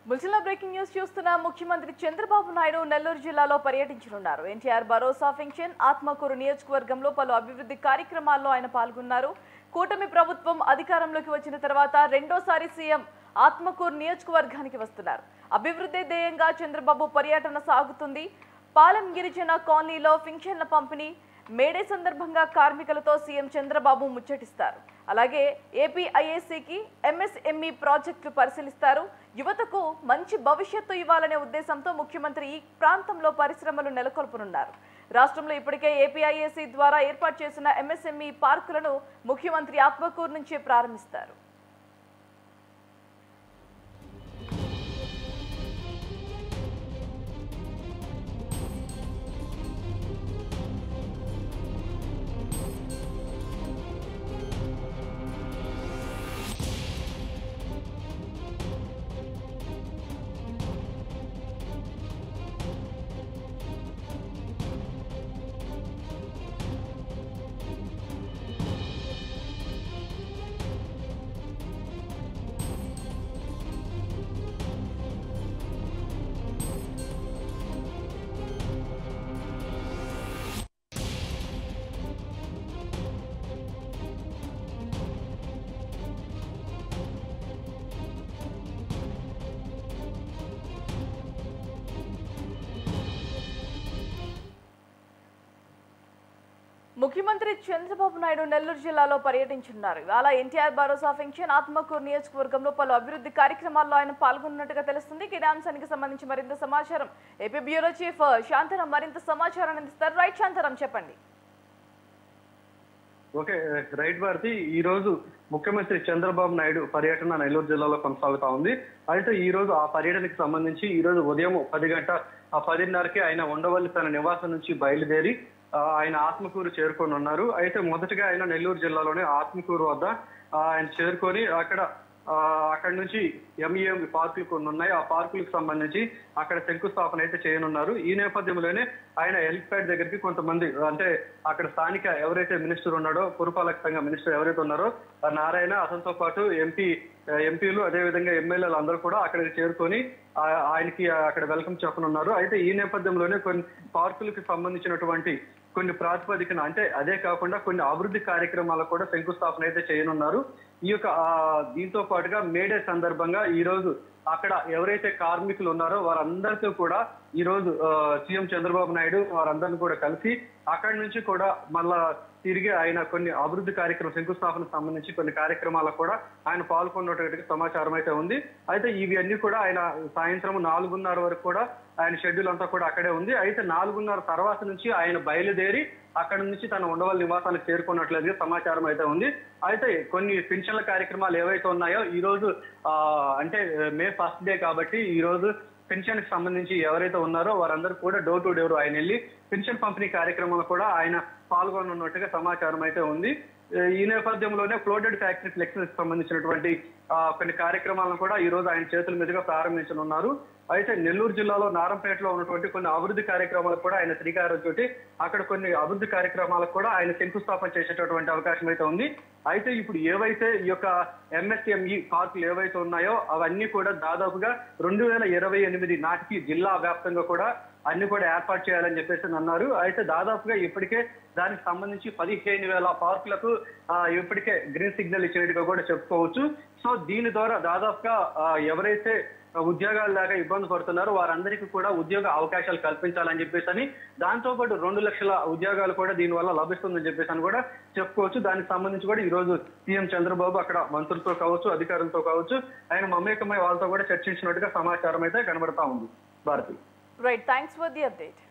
బులెటిన్లో breaking news చూస్తున్న ముఖ్యమంత్రి చంద్రబాబు నాయుడు నెల్లూరు జిల్లాలో పర్యటించనున్నారు. ఎన్టీఆర్ భరోసా ఫంక్షన్ ఆత్మకూరు నియోజకవర్గంలో పలు అభివృద్ధి కార్యక్రమాల్లో ఆయన పాల్గొన్నారు. కూటమి ప్రభుత్వం అధికారంలోకి వచ్చిన తర్వాత రెండోసారి సీఎం ఆత్మకూరు నియోజకవర్గానికి వస్తున్నారు. అభివృద్ధి ధ్యేయంగా చంద్రబాబు పర్యటన సాగుతుంది. పాలెం గిరిజన కాలనీలో ఫంక్షన్ల పంపిణీ, మేడే సందర్భంగా కార్మికులతో సీఎం చంద్రబాబు ముచ్చటిస్తారు. అలాగే ఏపీఐఏసీకి ఎంఎస్ఎంఈ ప్రాజెక్టులు పరిశీలిస్తారు. యువతకు మంచి భవిష్యత్తు ఇవ్వాలనే ఉద్దేశంతో ముఖ్యమంత్రి ఈ ప్రాంతంలో పరిశ్రమలు నెలకొల్పనున్నారు. రాష్ట్రంలో ఇప్పటికే ఏపీఐఏసీ ద్వారా ఏర్పాటు చేసిన ఎంఎస్ఎంఈ పార్కులను ముఖ్యమంత్రి ఆత్మకూరు నుంచి ప్రారంభిస్తారు. ముఖ్యమంత్రి చంద్రబాబు నాయుడు నెల్లూరు జిల్లాలో పర్యటించనున్నారు. ఇవాళ ఎన్టీఆర్ భరోసా ఫంక్షన్ ఆత్మకూరు నియోజకవర్గంలో పలు అభివృద్ధి కార్యక్రమాల్లో ఆయన పాల్గొన్నట్టుగా తెలుస్తుంది. ఈ అంశానికి సంబంధించి మరింత సమాచారం ఏపీ బ్యూరో చీఫ్ శాంతారాం మరింత సమాచారాన్ని అందిస్తారు. రైట్ శాంతారాం, చెప్పండి. ఓకే రైట్ భారతి, ఈ రోజు ముఖ్యమంత్రి చంద్రబాబు నాయుడు పర్యటన నెల్లూరు జిల్లాలో కొనసాగుతా ఉంది. అయితే ఈ రోజు ఆ పర్యటనకి సంబంధించి ఈ రోజు ఉదయం 10:10కి ఆయన ఉండవల్లి తన నివాసం నుంచి బయలుదేరి ఆయన ఆత్మకూరు చేరుకొని ఉన్నారు. అయితే మొదటగా ఆయన నెల్లూరు జిల్లాలోనే ఆత్మకూరు వద్ద ఆయన చేరుకొని అక్కడ నుంచి ఎంఈఎం పార్కులు కొన్ని ఉన్నాయి. ఆ పార్కులకు సంబంధించి అక్కడ శంకుస్థాపన అయితే చేయనున్నారు. ఈ నేపథ్యంలోనే ఆయన హెలిప్యాడ్ దగ్గరికి కొంతమంది, అంటే అక్కడ స్థానిక ఎవరైతే మినిస్టర్ ఉన్నాడో, పురపాలక సంఘ మినిస్టర్ ఎవరైతే ఉన్నారో నారాయణ, అతనితో పాటు ఎంపీలు అదేవిధంగా ఎమ్మెల్యేలు అందరూ కూడా అక్కడికి చేరుకొని ఆయనకి అక్కడ వెల్కమ్ చెప్పనున్నారు. అయితే ఈ నేపథ్యంలోనే కొన్ని పార్కులకు సంబంధించినటువంటి కొన్ని ప్రాతిపదికన, అంటే అదే కాకుండా కొన్ని అభివృద్ధి కార్యక్రమాలకు కూడా శంకుస్థాపన అయితే చేయనున్నారు. ఈ యొక్క దీంతో పాటుగా మేడే సందర్భంగా ఈ రోజు అక్కడ ఎవరైతే కార్మికులు ఉన్నారో వారందరితో కూడా ఈ రోజు సీఎం చంద్రబాబు నాయుడు వారందరిని కూడా కలిసి అక్కడి నుంచి కూడా మళ్ళా తిరిగి ఆయన కొన్ని అభివృద్ధి కార్యక్రమం శంకుస్థాపనకు సంబంధించి కొన్ని కార్యక్రమాలకు కూడా ఆయన పాల్గొన్నటువంటి సమాచారం అయితే ఉంది. అయితే ఇవి అన్ని కూడా ఆయన సాయంత్రం 4:30 వరకు కూడా ఆయన షెడ్యూల్ అంతా కూడా అక్కడే ఉంది. అయితే 4:30 తర్వాత నుంచి ఆయన బయలుదేరి అక్కడ నుంచి తన ఉండవల్లి నివాసానికి చేరుకున్నట్లుగా సమాచారం అయితే ఉంది. అయితే కొన్ని పెన్షన్ల కార్యక్రమాలు ఏవైతే ఉన్నాయో ఈ రోజు అంటే మే 1st డే కాబట్టి ఈ రోజు పెన్షన్ కి సంబంధించి ఎవరైతే ఉన్నారో వారందరూ కూడా డోర్ టు డోర్ ఆయన వెళ్ళి పెన్షన్ పంపిణీ కార్యక్రమంలో కూడా ఆయన పాల్గొనున్నట్టుగా సమాచారం అయితే ఉంది. ఈ నేపథ్యంలోనే ఫ్లోటెడ్ ఫ్యాక్టరీ ఫ్లెక్స్ సంబంధించినటువంటి కొన్ని కార్యక్రమాలను కూడా ఈ రోజు ఆయన చేతుల మీదుగా ప్రారంభించనున్నారు. అయితే నెల్లూరు జిల్లాలో నారంపేటలో ఉన్నటువంటి కొన్ని అభివృద్ధి కార్యక్రమాలకు కూడా ఆయన శ్రీకారం చుట్టి అక్కడ కొన్ని అభివృద్ధి కార్యక్రమాలకు కూడా ఆయన శంకుస్థాపన చేసేటటువంటి అవకాశం అయితే ఉంది. అయితే ఇప్పుడు ఏవైతే ఈ యొక్క ఎంఎస్ఎంఈ పార్కులు ఏవైతే ఉన్నాయో అవన్నీ కూడా దాదాపుగా 2028 నాటికి జిల్లా వ్యాప్తంగా కూడా అన్ని కూడా ఏర్పాటు చేయాలని చెప్పేసి అన్నారు. అయితే దాదాపుగా ఇప్పటికే దానికి సంబంధించి 15,000 పార్కులకు ఇప్పటికే గ్రీన్ సిగ్నల్ ఇచ్చినట్టుగా కూడా చెప్పుకోవచ్చు. సో దీని ద్వారా దాదాపుగా ఎవరైతే ఉద్యోగాలు లేక ఇబ్బంది పడుతున్నారో వారందరికీ కూడా ఉద్యోగ అవకాశాలు కల్పించాలని చెప్పేసి దాంతో పాటు 2 లక్షల ఉద్యోగాలు కూడా దీనివల్ల లభిస్తుందని చెప్పేసి కూడా చెప్పుకోవచ్చు. దానికి సంబంధించి కూడా ఈ రోజు సీఎం చంద్రబాబు అక్కడ మంత్రులతో కావచ్చు, అధికారులతో కావచ్చు ఆయన మమేకమై వాళ్ళతో కూడా చర్చించినట్టుగా సమాచారం అయితే కనబడతా ఉంది. Bharati, right, thanks for the update.